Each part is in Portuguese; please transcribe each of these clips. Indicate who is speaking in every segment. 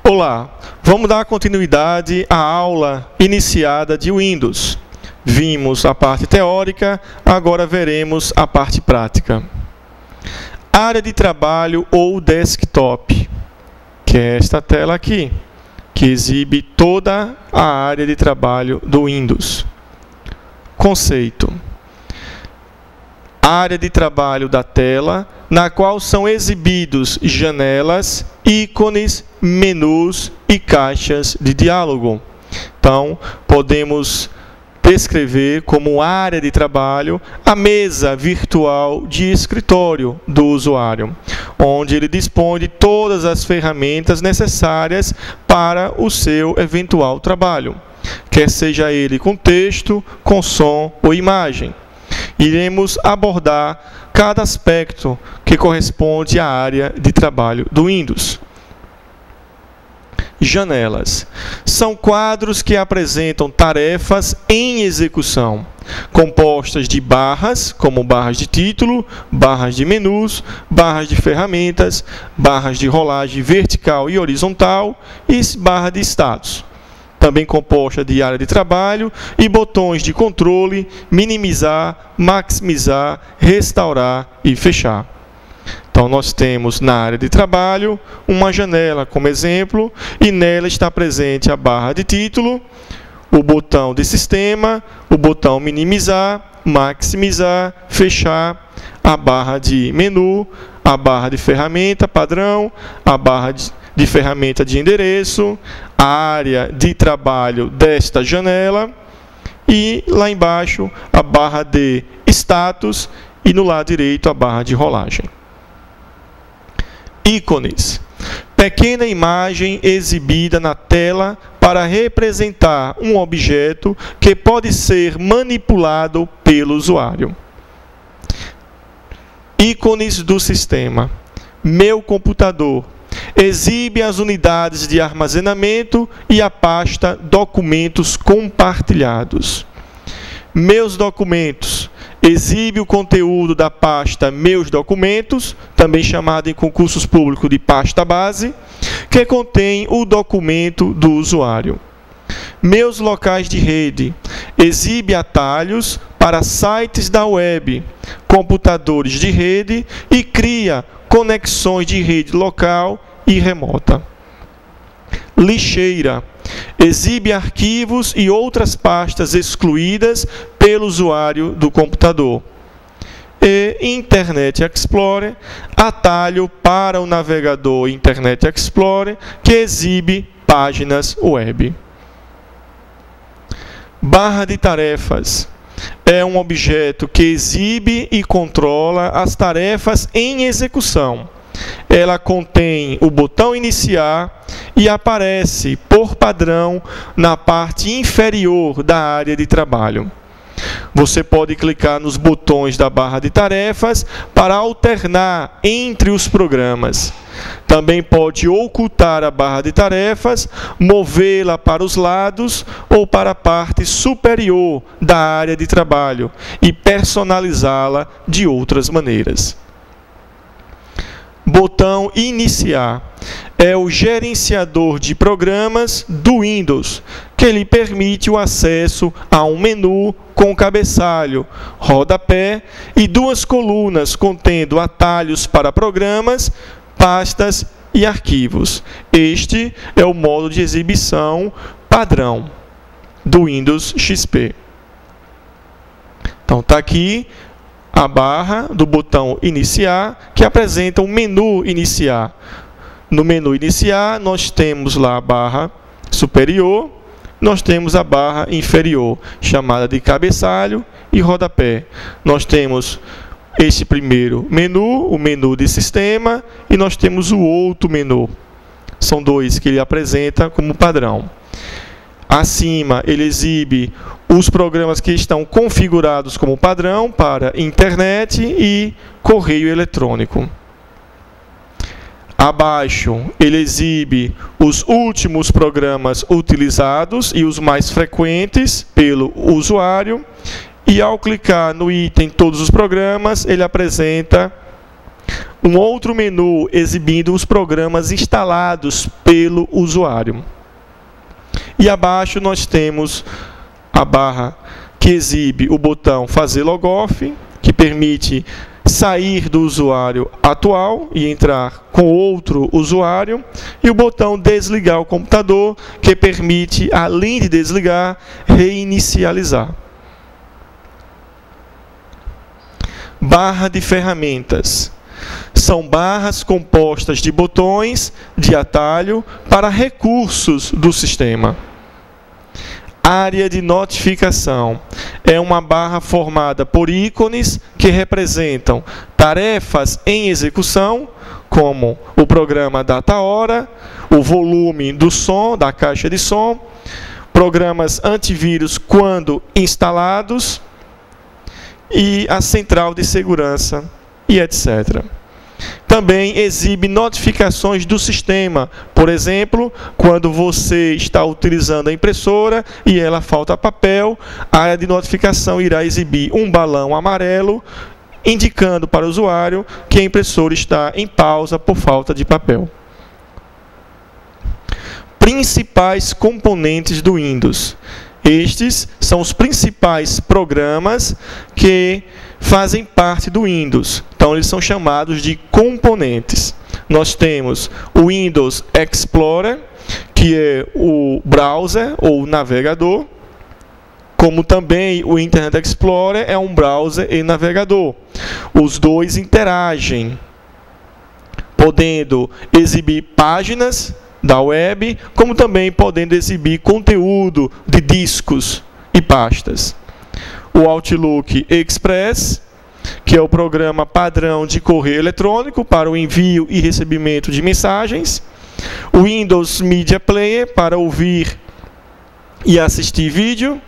Speaker 1: Olá, vamos dar continuidade à aula iniciada de Windows. Vimos a parte teórica, agora veremos a parte prática. Área de trabalho ou desktop, que é esta tela aqui, que exibe toda a área de trabalho do Windows. Conceito: área de trabalho da tela, na qual são exibidos janelas, ícones, menus e caixas de diálogo. Então, podemos descrever como área de trabalho a mesa virtual de escritório do usuário, onde ele dispõe de todas as ferramentas necessárias para o seu eventual trabalho, quer seja ele com texto, com som ou imagem. Iremos abordar cada aspecto que corresponde à área de trabalho do Windows. Janelas. São quadros que apresentam tarefas em execução, compostas de barras, como barras de título, barras de menus, barras de ferramentas, barras de rolagem vertical e horizontal e barra de status. Também composta de área de trabalho e botões de controle, minimizar, maximizar, restaurar e fechar. Então, nós temos na área de trabalho uma janela como exemplo, e nela está presente a barra de título, o botão de sistema, o botão minimizar, maximizar, fechar, a barra de menu, a barra de ferramenta padrão, a barra de ferramenta de endereço, a área de trabalho desta janela e lá embaixo a barra de status e no lado direito a barra de rolagem. Ícones. Pequena imagem exibida na tela para representar um objeto que pode ser manipulado pelo usuário. Ícones do sistema. Meu computador. Exibe as unidades de armazenamento e a pasta Documentos Compartilhados. Meus documentos. Exibe o conteúdo da pasta Meus Documentos, também chamada em concursos públicos de pasta base, que contém o documento do usuário. Meus locais de rede. Exibe atalhos para sites da web, computadores de rede e cria conexões de rede local e remota. Lixeira. Exibe arquivos e outras pastas excluídas pelo usuário do computador. E Internet Explorer, atalho para o navegador Internet Explorer, que exibe páginas web. Barra de tarefas. É um objeto que exibe e controla as tarefas em execução. Ela contém o botão iniciar e aparece, por padrão, na parte inferior da área de trabalho. Você pode clicar nos botões da barra de tarefas para alternar entre os programas. Também pode ocultar a barra de tarefas, movê-la para os lados ou para a parte superior da área de trabalho e personalizá-la de outras maneiras. Botão Iniciar. É o gerenciador de programas do Windows, que lhe permite o acesso a um menu com cabeçalho, rodapé e duas colunas contendo atalhos para programas, pastas e arquivos. Este é o modo de exibição padrão do Windows XP. Então, está aqui a barra do botão Iniciar, que apresenta o menu Iniciar. No menu Iniciar, nós temos lá a barra superior, nós temos a barra inferior, chamada de cabeçalho e rodapé. Nós temos este primeiro menu, o menu de sistema, e nós temos o outro menu. São dois que ele apresenta como padrão. Acima, ele exibe os programas que estão configurados como padrão para internet e correio eletrônico. Abaixo, ele exibe os últimos programas utilizados e os mais frequentes pelo usuário. E ao clicar no item Todos os programas, ele apresenta um outro menu exibindo os programas instalados pelo usuário. E abaixo nós temos a barra que exibe o botão Fazer Logoff, que permite sair do usuário atual e entrar com outro usuário, e o botão Desligar o computador, que permite, além de desligar, reinicializar. Barra de ferramentas. São barras compostas de botões de atalho para recursos do sistema. Área de notificação. É uma barra formada por ícones que representam tarefas em execução, como o programa data-hora, o volume do som, da caixa de som, programas antivírus quando instalados, e a central de segurança, e etc. Também exibe notificações do sistema. Por exemplo, quando você está utilizando a impressora e ela falta papel, a área de notificação irá exibir um balão amarelo, indicando para o usuário que a impressora está em pausa por falta de papel. Principais componentes do Windows. Estes são os principais programas que fazem parte do Windows. Então, eles são chamados de componentes. Nós temos o Windows Explorer, que é o browser ou navegador, como também o Internet Explorer é um browser e navegador. Os dois interagem, podendo exibir páginas da web, como também podendo exibir conteúdo de discos e pastas. O Outlook Express, que é o programa padrão de correio eletrônico para o envio e recebimento de mensagens. O Windows Media Player, para ouvir e assistir vídeo.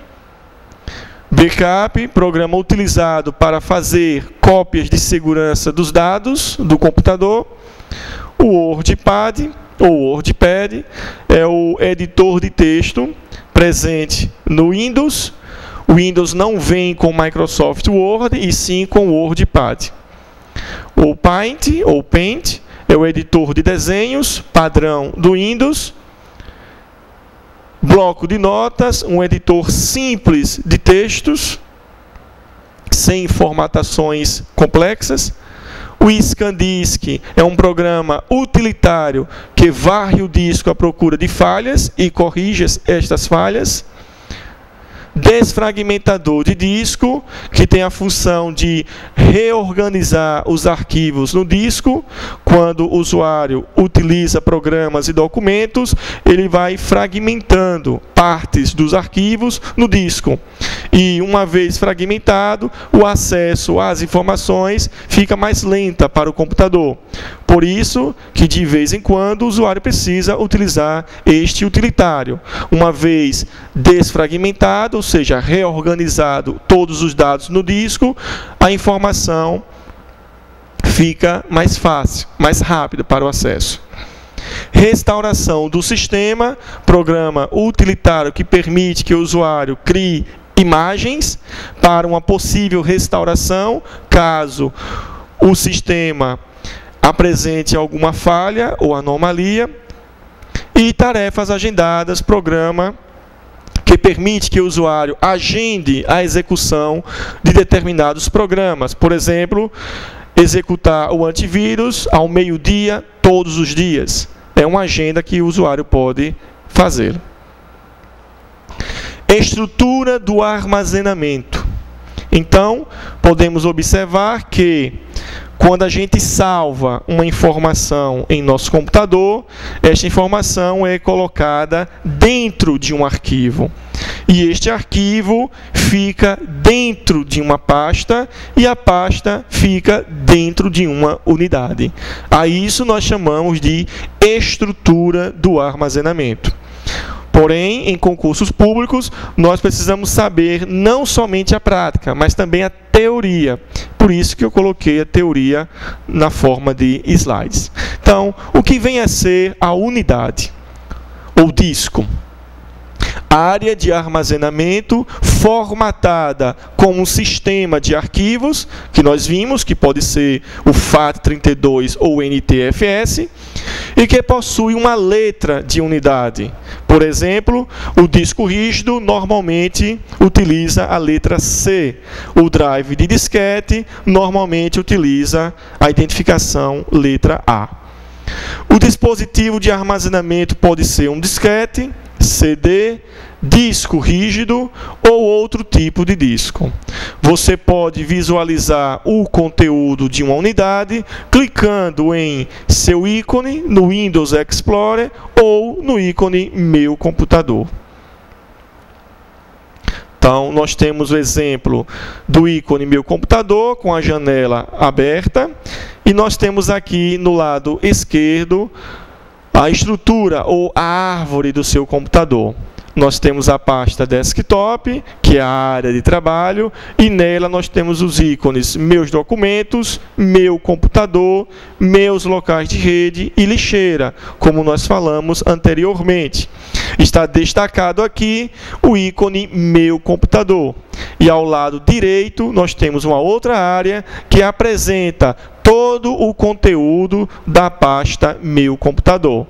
Speaker 1: Backup, programa utilizado para fazer cópias de segurança dos dados do computador. O WordPad, ou WordPad, é o editor de texto presente no Windows. O Windows não vem com Microsoft Word, e sim com o WordPad. O Paint, ou Paint, é o editor de desenhos padrão do Windows. Bloco de notas, um editor simples de textos, sem formatações complexas. O ScanDisk é um programa utilitário que varre o disco à procura de falhas e corrige estas falhas. Desfragmentador de disco, que tem a função de reorganizar os arquivos no disco. Quando o usuário utiliza programas e documentos, ele vai fragmentando partes dos arquivos no disco. E uma vez fragmentado, o acesso às informações fica mais lenta para o computador. Por isso que, de vez em quando, o usuário precisa utilizar este utilitário. Uma vez desfragmentado, ou seja, reorganizado todos os dados no disco, a informação fica mais fácil, mais rápida para o acesso. Restauração do sistema, programa utilitário que permite que o usuário crie imagens para uma possível restauração, caso o sistema apresente alguma falha ou anomalia. E tarefas agendadas, programa que permite que o usuário agende a execução de determinados programas. Por exemplo, executar o antivírus ao meio-dia, todos os dias. É uma agenda que o usuário pode fazer. Estrutura do armazenamento. Então, podemos observar que, quando a gente salva uma informação em nosso computador, esta informação é colocada dentro de um arquivo. E este arquivo fica dentro de uma pasta, e a pasta fica dentro de uma unidade. A isso nós chamamos de estrutura do armazenamento. Porém, em concursos públicos, nós precisamos saber não somente a prática, mas também a teoria. Por isso que eu coloquei a teoria na forma de slides. Então, o que vem a ser a unidade, ou disco? Área de armazenamento formatada com um sistema de arquivos, que nós vimos, que pode ser o FAT32 ou NTFS, e que possui uma letra de unidade. Por exemplo, o disco rígido normalmente utiliza a letra C. O drive de disquete normalmente utiliza a identificação letra A. O dispositivo de armazenamento pode ser um disquete, CD, disco rígido ou outro tipo de disco. Você pode visualizar o conteúdo de uma unidade clicando em seu ícone no Windows Explorer ou no ícone Meu Computador. Então, nós temos o exemplo do ícone Meu Computador com a janela aberta e nós temos aqui no lado esquerdo a estrutura ou a árvore do seu computador. Nós temos a pasta desktop, que é a área de trabalho, e nela nós temos os ícones Meus Documentos, Meu Computador, Meus Locais de Rede e Lixeira, como nós falamos anteriormente. Está destacado aqui o ícone Meu Computador. E ao lado direito nós temos uma outra área que apresenta todo o conteúdo da pasta Meu Computador.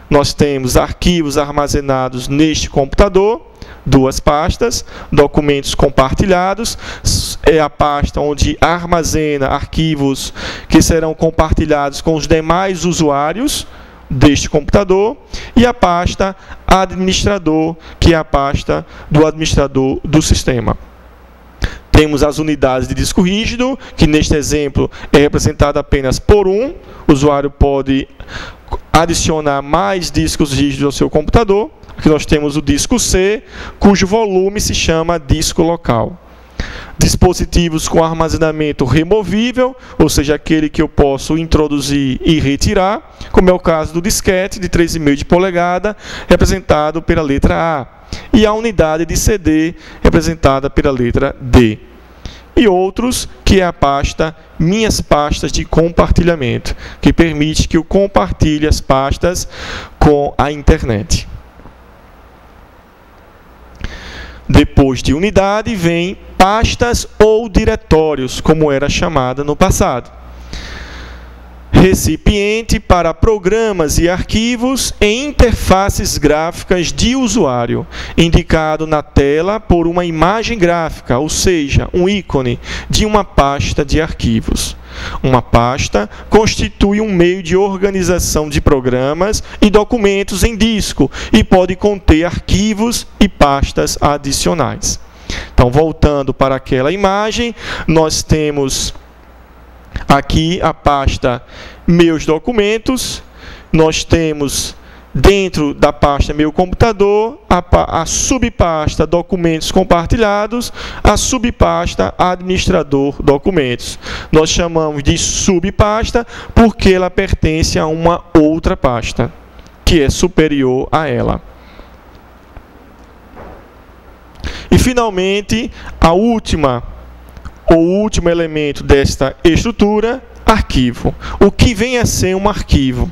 Speaker 1: Nós temos arquivos armazenados neste computador, duas pastas, documentos compartilhados, é a pasta onde armazena arquivos que serão compartilhados com os demais usuários deste computador, e a pasta administrador, que é a pasta do administrador do sistema. Temos as unidades de disco rígido, que neste exemplo é representada apenas por um. O usuário pode adicionar mais discos rígidos ao seu computador. Aqui nós temos o disco C, cujo volume se chama disco local. Dispositivos com armazenamento removível, ou seja, aquele que eu posso introduzir e retirar, como é o caso do disquete de 3,5 de polegada, representado pela letra A. E a unidade de CD, representada pela letra D. E outros, que é a pasta Minhas Pastas de Compartilhamento, que permite que eu compartilhe as pastas com a internet. Depois de unidade, vem pastas ou diretórios, como era chamada no passado. Recipiente para programas e arquivos em interfaces gráficas de usuário, indicado na tela por uma imagem gráfica, ou seja, um ícone de uma pasta de arquivos. Uma pasta constitui um meio de organização de programas e documentos em disco e pode conter arquivos e pastas adicionais. Então, voltando para aquela imagem, nós temos aqui a pasta Meus Documentos, nós temos dentro da pasta Meu Computador a subpasta Documentos Compartilhados, a subpasta Administrador Documentos. Nós chamamos de subpasta porque ela pertence a uma outra pasta, que é superior a ela. E, finalmente, o último elemento desta estrutura, arquivo. O que vem a ser um arquivo?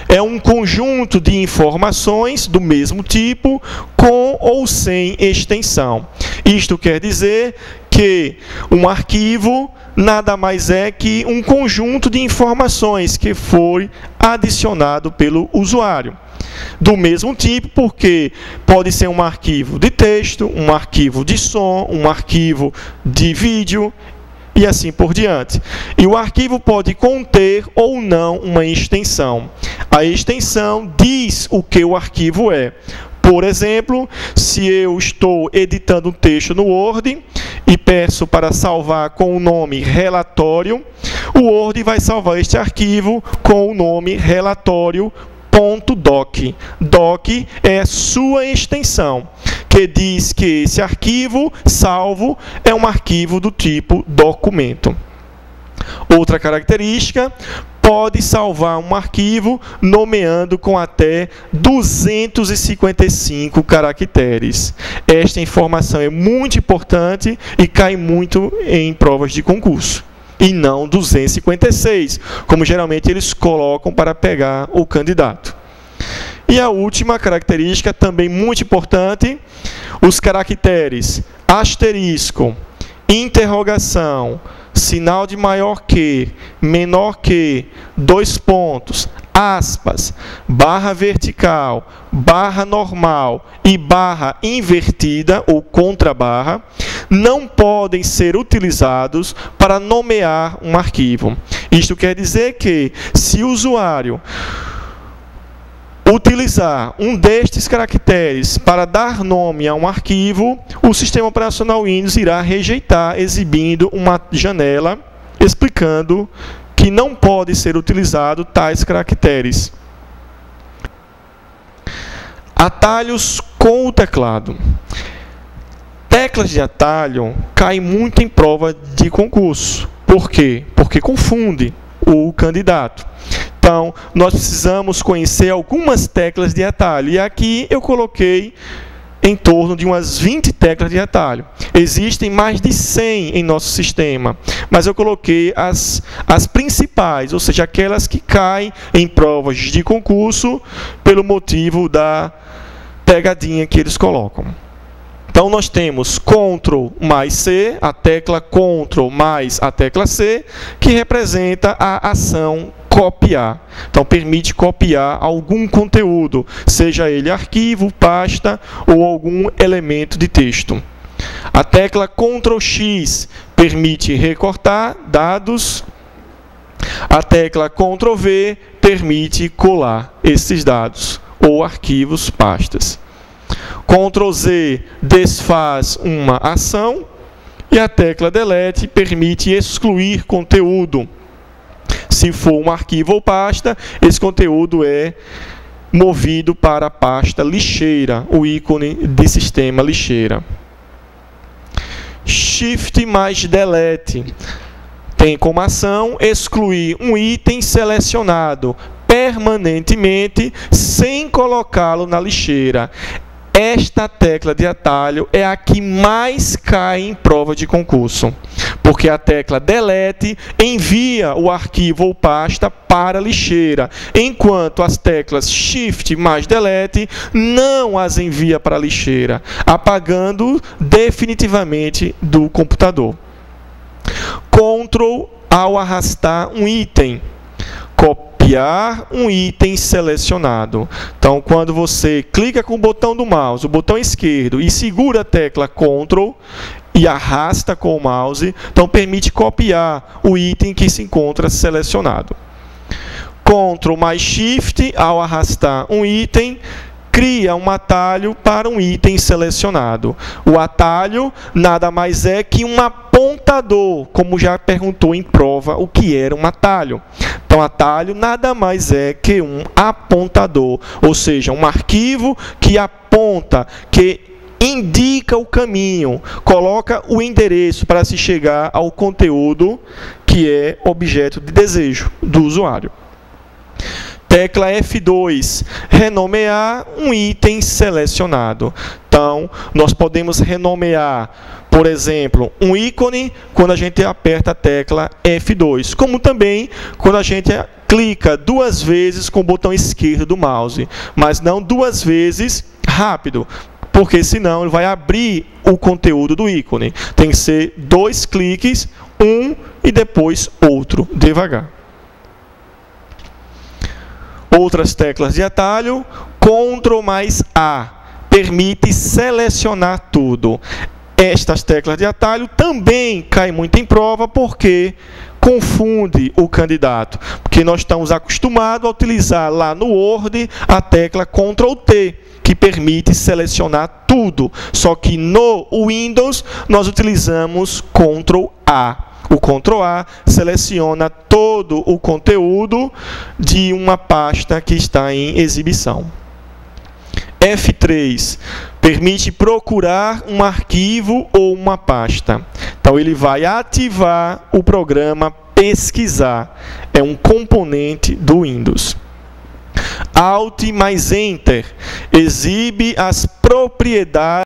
Speaker 1: É um conjunto de informações do mesmo tipo, com ou sem extensão. Isto quer dizer que um arquivo nada mais é que um conjunto de informações que foi adicionado pelo usuário. Do mesmo tipo, porque pode ser um arquivo de texto, um arquivo de som, um arquivo de vídeo e assim por diante. E o arquivo pode conter ou não uma extensão. A extensão diz o que o arquivo é. Por exemplo, se eu estou editando um texto no Word e peço para salvar com o nome relatório, o Word vai salvar este arquivo com o nome relatório.doc. Doc é a sua extensão, que diz que esse arquivo salvo é um arquivo do tipo documento. Outra característica, pode salvar um arquivo nomeando com até 255 caracteres. Esta informação é muito importante e cai muito em provas de concurso. E não 256, como geralmente eles colocam para pegar o candidato. E a última característica, também muito importante, os caracteres asterisco, interrogação, sinal de maior que, menor que, 2 pontos, aspas, barra vertical, barra normal e barra invertida ou contrabarra não podem ser utilizados para nomear um arquivo. Isto quer dizer que, se o usuário utilizar um destes caracteres para dar nome a um arquivo, o sistema operacional Windows irá rejeitar, exibindo uma janela explicando que não pode ser utilizado tais caracteres. Atalhos com o teclado. Teclas de atalho caem muito em prova de concurso. Por quê? Porque confunde o candidato. Então, nós precisamos conhecer algumas teclas de atalho. E aqui eu coloquei em torno de umas 20 teclas de atalho. Existem mais de 100 em nosso sistema, mas eu coloquei as principais, ou seja, aquelas que caem em provas de concurso pelo motivo da pegadinha que eles colocam. Então, nós temos Ctrl mais C, a tecla Ctrl mais a tecla C, que representa a ação copiar. Então, permite copiar algum conteúdo, seja ele arquivo, pasta ou algum elemento de texto. A tecla Ctrl X permite recortar dados. A tecla Ctrl V permite colar esses dados ou arquivos, pastas. Ctrl Z desfaz uma ação e a tecla Delete permite excluir conteúdo. Se for um arquivo ou pasta, esse conteúdo é movido para a pasta lixeira, o ícone de sistema lixeira. Shift mais Delete tem como ação excluir um item selecionado permanentemente sem colocá-lo na lixeira. Esta tecla de atalho é a que mais cai em prova de concurso, porque a tecla Delete envia o arquivo ou pasta para a lixeira, enquanto as teclas Shift mais Delete não as envia para a lixeira, apagando definitivamente do computador. Ctrl ao arrastar um item. Copiar um item selecionado. Então, quando você clica com o botão do mouse, o botão esquerdo, e segura a tecla Ctrl e arrasta com o mouse, então permite copiar o item que se encontra selecionado. Ctrl mais Shift, ao arrastar um item, cria um atalho para um item selecionado. O atalho nada mais é que um apontador, como já perguntou em prova o que era um atalho. Então, atalho nada mais é que um apontador, ou seja, um arquivo que aponta, que indica o caminho, coloca o endereço para se chegar ao conteúdo que é objeto de desejo do usuário. Tecla F2, renomear um item selecionado. Então, nós podemos renomear, por exemplo, um ícone quando a gente aperta a tecla F2, como também quando a gente clica 2 vezes com o botão esquerdo do mouse, mas não 2 vezes rápido, porque senão ele vai abrir o conteúdo do ícone. Tem que ser 2 cliques, um e depois outro, devagar. Outras teclas de atalho, Ctrl mais A, permite selecionar tudo. Estas teclas de atalho também caem muito em prova porque confunde o candidato, porque nós estamos acostumados a utilizar lá no Word a tecla Ctrl T, que permite selecionar tudo, só que no Windows nós utilizamos Ctrl A. O Ctrl A seleciona todo o conteúdo de uma pasta que está em exibição. F3 permite procurar um arquivo ou uma pasta. Então, ele vai ativar o programa pesquisar. É um componente do Windows. Alt mais Enter exibe as propriedades